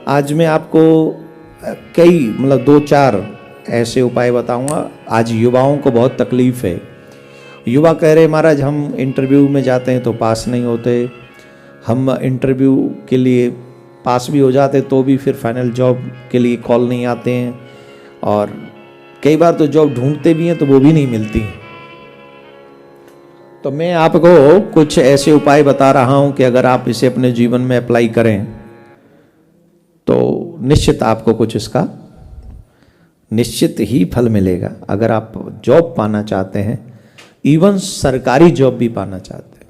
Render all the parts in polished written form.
आज मैं आपको कई मतलब 2-4 ऐसे उपाय बताऊंगा। आज युवाओं को बहुत तकलीफ है। युवा कह रहे महाराज हम इंटरव्यू में जाते हैं तो पास नहीं होते, हम इंटरव्यू के लिए पास भी हो जाते तो भी फिर फाइनल जॉब के लिए कॉल नहीं आते हैं, और कई बार तो जॉब ढूंढते भी हैं तो वो भी नहीं मिलती। तो मैं आपको कुछ ऐसे उपाय बता रहा हूं कि अगर आप इसे अपने जीवन में अप्लाई करें तो निश्चित आपको कुछ इसका निश्चित ही फल मिलेगा। अगर आप जॉब पाना चाहते हैं, इवन सरकारी जॉब भी पाना चाहते हैं,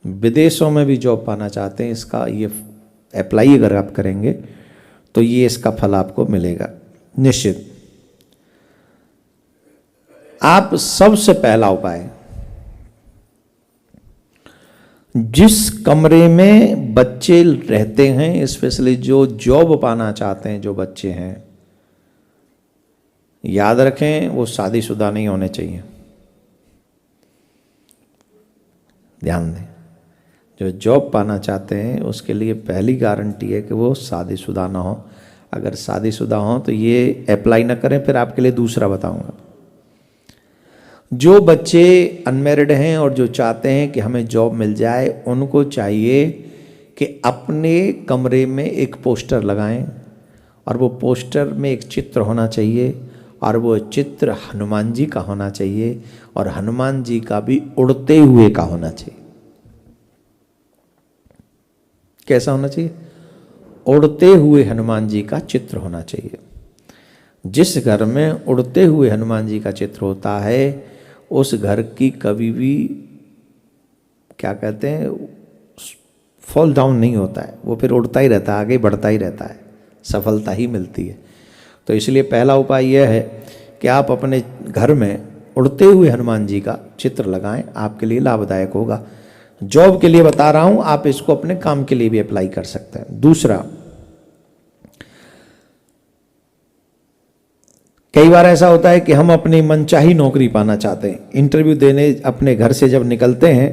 विदेशों में भी जॉब पाना चाहते हैं, इसका ये अप्लाई अगर आप करेंगे तो ये इसका फल आपको मिलेगा निश्चित। आप सबसे पहला उपाय, जिस कमरे में बच्चे रहते हैं, स्पेशली जो जॉब पाना चाहते हैं जो बच्चे हैं, याद रखें वो शादीशुदा नहीं होने चाहिए। ध्यान दें, जो जॉब पाना चाहते हैं उसके लिए पहली गारंटी है कि वो शादीशुदा ना हो। अगर शादीशुदा हो तो ये अप्लाई ना करें। फिर आपके लिए दूसरा बताऊंगा। जो बच्चे अनमैरिड हैं और जो चाहते हैं कि हमें जॉब मिल जाए, उनको चाहिए कि अपने कमरे में एक पोस्टर लगाएं, और वो पोस्टर में एक चित्र होना चाहिए, और वो चित्र हनुमान जी का होना चाहिए, और हनुमान जी का भी उड़ते हुए का होना चाहिए। कैसा होना चाहिए? उड़ते हुए हनुमान जी का चित्र होना चाहिए। जिस घर में उड़ते हुए हनुमान जी का चित्र होता है, उस घर की कभी भी क्या कहते हैं, फॉल डाउन नहीं होता है, वो फिर उड़ता ही रहता है, आगे बढ़ता ही रहता है, सफलता ही मिलती है। तो इसलिए पहला उपाय यह है कि आप अपने घर में उड़ते हुए हनुमान जी का चित्र लगाएं, आपके लिए लाभदायक होगा। जॉब के लिए बता रहा हूं, आप इसको अपने काम के लिए भी अप्लाई कर सकते हैं। दूसरा, कई बार ऐसा होता है कि हम अपनी मनचाही नौकरी पाना चाहते हैं। इंटरव्यू देने अपने घर से जब निकलते हैं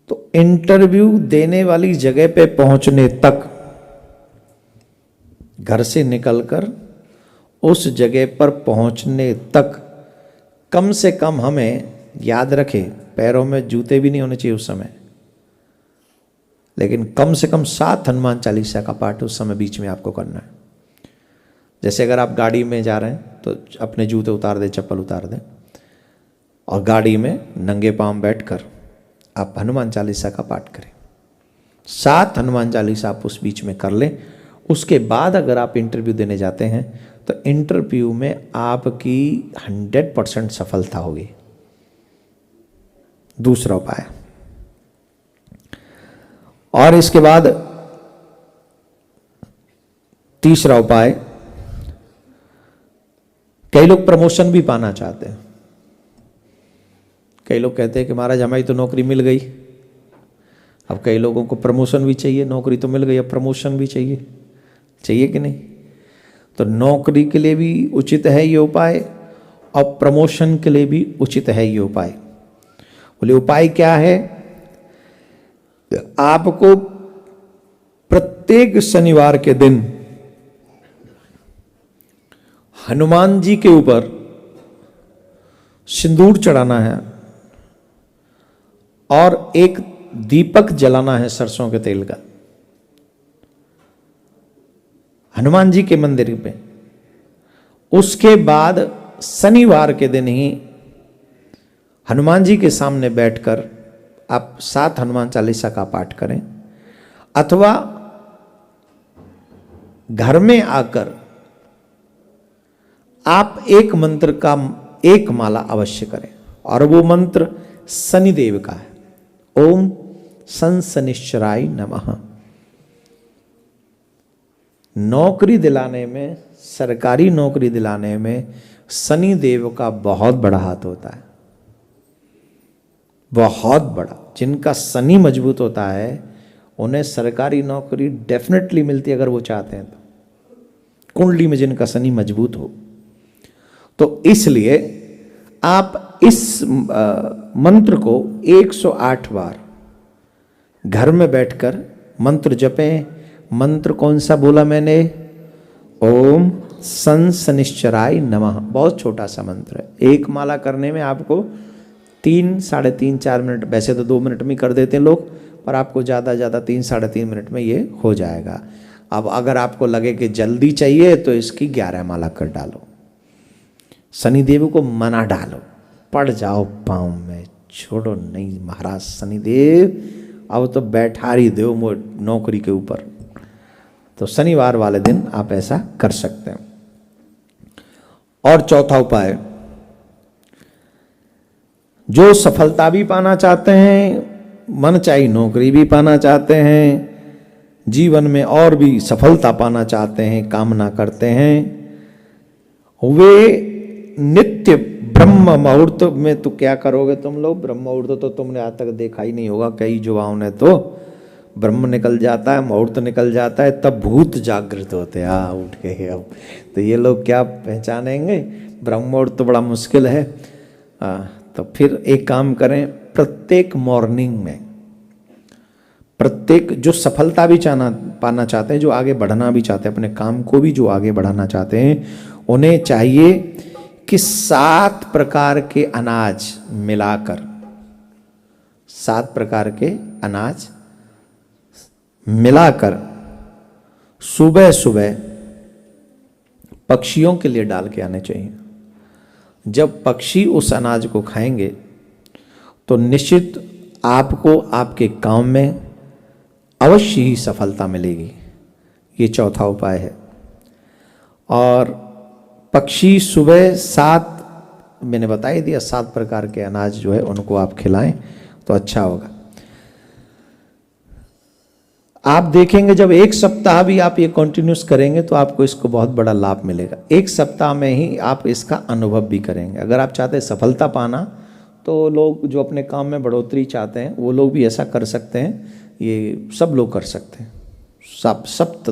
तो इंटरव्यू देने वाली जगह पे पहुंचने तक, घर से निकलकर उस जगह पर पहुंचने तक कम से कम हमें याद रखें, पैरों में जूते भी नहीं होने चाहिए उस समय, लेकिन कम से कम 7 हनुमान चालीसा का पाठ उस समय बीच में आपको करना है। जैसे अगर आप गाड़ी में जा रहे हैं तो अपने जूते उतार दें, चप्पल उतार दें, और गाड़ी में नंगे पांव बैठकर आप हनुमान चालीसा का पाठ करें। 7 हनुमान चालीसा आप उस बीच में कर लें। उसके बाद अगर आप इंटरव्यू देने जाते हैं तो इंटरव्यू में आपकी 100% सफलता होगी। दूसरा उपाय, और इसके बाद तीसरा उपाय, कई लोग प्रमोशन भी पाना चाहते हैं। कई लोग कहते हैं कि महाराज हमारी तो नौकरी मिल गई, अब कई लोगों को प्रमोशन भी चाहिए। नौकरी तो मिल गई, अब प्रमोशन भी चाहिए, चाहिए कि नहीं? तो नौकरी के लिए भी उचित है ये उपाय, और प्रमोशन के लिए भी उचित है ये उपाय। बोले उपाय क्या है? आपको प्रत्येक शनिवार के दिन हनुमान जी के ऊपर सिंदूर चढ़ाना है और एक दीपक जलाना है सरसों के तेल का, हनुमान जी के मंदिर पे। उसके बाद शनिवार के दिन ही हनुमान जी के सामने बैठकर आप 7 हनुमान चालीसा का पाठ करें, अथवा घर में आकर आप एक मंत्र का एक माला अवश्य करें, और वो मंत्र शनिदेव का है। ओम सन शनिश्चराय नमः। नौकरी दिलाने में, सरकारी नौकरी दिलाने में शनि देव का बहुत बड़ा हाथ होता है, बहुत बड़ा। जिनका शनि मजबूत होता है उन्हें सरकारी नौकरी डेफिनेटली मिलती है, अगर वो चाहते हैं तो, कुंडली में जिनका शनि मजबूत हो। तो इसलिए आप इस मंत्र को 108 बार घर में बैठकर मंत्र जपें। मंत्र कौन सा बोला मैंने? ओम सन शनिश्चराय नमः। बहुत छोटा सा मंत्र है। एक माला करने में आपको 3, साढ़े 3, 4 मिनट, वैसे तो 2 मिनट में कर देते हैं लोग, पर आपको ज़्यादा 3, साढ़े 3 मिनट में ये हो जाएगा। अब अगर आपको लगे कि जल्दी चाहिए तो इसकी 11 माला कर डालो। शनिदेव को मना डालो, पड़ जाओ पाँव में, छोड़ो नहीं महाराज शनिदेव, अब तो बैठा ही दो नौकरी के ऊपर। तो शनिवार वाले दिन आप ऐसा कर सकते हैं। और चौथा उपाय, जो सफलता भी पाना चाहते हैं, मन चाही नौकरी भी पाना चाहते हैं, जीवन में और भी सफलता पाना चाहते हैं, कामना करते हैं, वे नित्य ब्रह्म मुहूर्त में, तो क्या करोगे तुम लोग? ब्रह्म मुहूर्त तो तुमने आज तक देखा ही नहीं होगा। कई युवाओं ने तो ब्रह्म निकल जाता है, मुहूर्त निकल जाता है, तब भूत जागृत होते हैं, उठ गए अब। तो ये लोग क्या पहचानेंगे? ब्रह्म मुहूर्त तो बड़ा मुश्किल है। तो फिर एक काम करें, प्रत्येक मॉर्निंग में, प्रत्येक जो सफलता भी पाना चाहते हैं, जो आगे बढ़ना भी चाहते हैं, अपने काम को भी जो आगे बढ़ाना चाहते हैं, उन्हें चाहिए कि 7 प्रकार के अनाज मिलाकर, 7 प्रकार के अनाज मिलाकर सुबह सुबह पक्षियों के लिए डाल के आने चाहिए। जब पक्षी उस अनाज को खाएंगे तो निश्चित आपको आपके काम में अवश्य ही सफलता मिलेगी। ये चौथा उपाय है। और पक्षी सुबह 7, मैंने बता ही दिया, 7 प्रकार के अनाज जो है उनको आप खिलाएं तो अच्छा होगा। आप देखेंगे जब 1 सप्ताह भी आप ये कंटिन्यूस करेंगे तो आपको इसको बहुत बड़ा लाभ मिलेगा। 1 सप्ताह में ही आप इसका अनुभव भी करेंगे। अगर आप चाहते हैं सफलता पाना, तो लोग जो अपने काम में बढ़ोतरी चाहते हैं वो लोग भी ऐसा कर सकते हैं। ये सब लोग कर सकते हैं। सप्त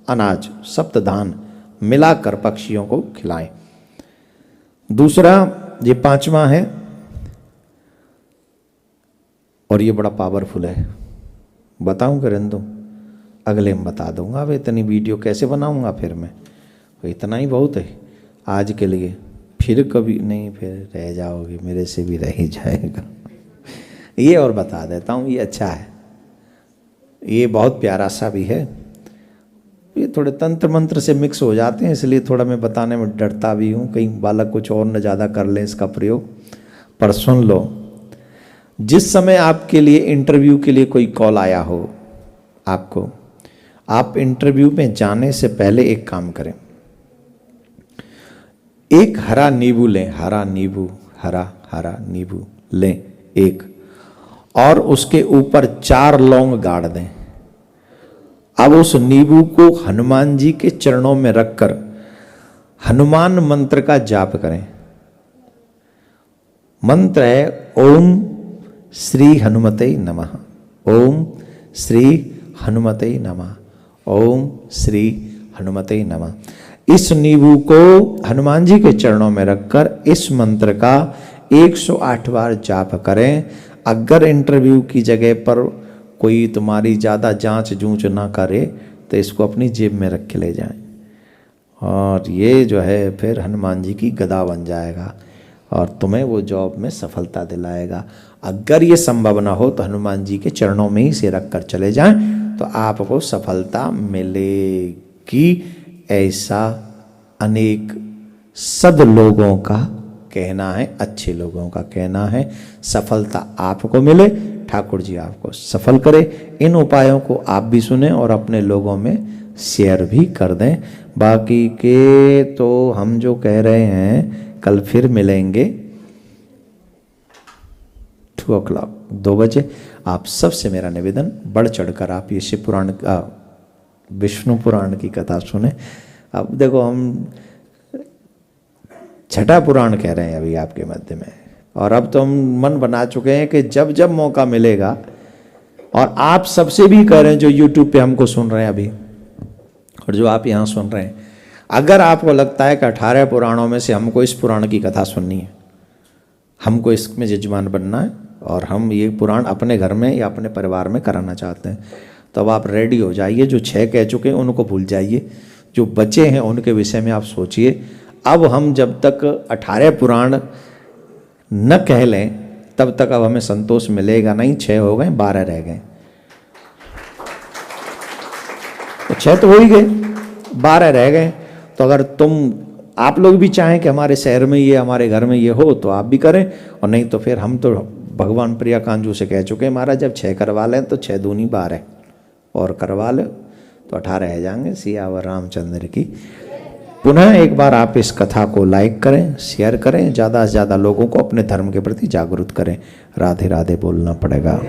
अनाज, सप्त धान मिलाकर पक्षियों को खिलाएं। दूसरा, ये 5वां है और ये बड़ा पावरफुल है। बताऊं कि रहने दूं? अगले में बता दूंगा। अब इतनी वीडियो कैसे बनाऊंगा फिर मैं? तो इतना ही बहुत है आज के लिए। फिर कभी नहीं, फिर रह जाओगे, मेरे से भी रह ही जाएगा। ये और बता देता हूँ, ये अच्छा है, ये बहुत प्यारा सा भी है। ये थोड़े तंत्र मंत्र से मिक्स हो जाते हैं, इसलिए थोड़ा मैं बताने में डरता भी हूँ, कहीं बालक कुछ और न ज़्यादा कर लें इसका प्रयोग। पर सुन लो, जिस समय आपके लिए इंटरव्यू के लिए कोई कॉल आया हो आपको, आप इंटरव्यू में जाने से पहले एक काम करें, एक हरा नींबू लें, हरा नींबू, हरा नींबू लें एक, और उसके ऊपर 4 लौंग गाड़ दें। अब उस नींबू को हनुमान जी के चरणों में रखकर हनुमान मंत्र का जाप करें। मंत्र है ओम श्री हनुमते नमः, ओम श्री हनुमते नमः, ओम श्री हनुमते नमः। इस नींबू को हनुमान जी के चरणों में रखकर इस मंत्र का 108 बार जाप करें। अगर इंटरव्यू की जगह पर कोई तुम्हारी ज़्यादा जांच जूझ ना करे तो इसको अपनी जेब में रख के ले जाएं, और ये जो है फिर हनुमान जी की गदा बन जाएगा और तुम्हें वो जॉब में सफलता दिलाएगा। अगर ये संभव ना हो तो हनुमान जी के चरणों में ही से रख कर चले जाएं तो आपको सफलता मिलेगी। ऐसा अनेक सद लोगों का कहना है, अच्छे लोगों का कहना है। सफलता आपको मिले, ठाकुर जी आपको सफल करे। इन उपायों को आप भी सुने और अपने लोगों में शेयर भी कर दें। बाकी के तो हम जो कह रहे हैं कल फिर मिलेंगे 2 o'clock, 2 बजे। आप सबसे मेरा निवेदन, बढ़ चढ़कर आप ये शिव पुराण का, विष्णु पुराण की कथा सुने। अब देखो हम छठा पुराण कह रहे हैं अभी आपके मध्य में, और अब तो हम मन बना चुके हैं कि जब जब मौका मिलेगा, और आप सबसे भी कह रहे हैं जो YouTube पे हमको सुन रहे हैं अभी, और जो आप यहाँ सुन रहे हैं, अगर आपको लगता है कि 18 पुराणों में से हमको इस पुराण की कथा सुननी है, हमको इसमें यजमान बनना है, और हम ये पुराण अपने घर में या अपने परिवार में कराना चाहते हैं। तो अब आप रेडी हो जाइए, जो 6 कह चुके हैं उनको भूल जाइए, जो बचे हैं उनके विषय में आप सोचिए। अब हम जब तक 18 पुराण न कह लें तब तक अब हमें संतोष मिलेगा नहीं। 6 हो गए, 12 रह गए, तो 6 तो हो ही गए, 12 रह गए। तो अगर आप लोग भी चाहें कि हमारे शहर में ये, हमारे घर में ये हो, तो आप भी करें, और नहीं तो फिर हम तो भगवान प्रिया कांजू से कह चुके हैं महाराज, जब 6 करवा लें तो 6 दूनी 12 और करवा ले तो 18 रह जाएंगे। सियावर रामचंद्र की। पुनः एक बार आप इस कथा को लाइक करें, शेयर करें, ज़्यादा से ज़्यादा लोगों को अपने धर्म के प्रति जागरूक करें। राधे राधे बोलना पड़ेगा।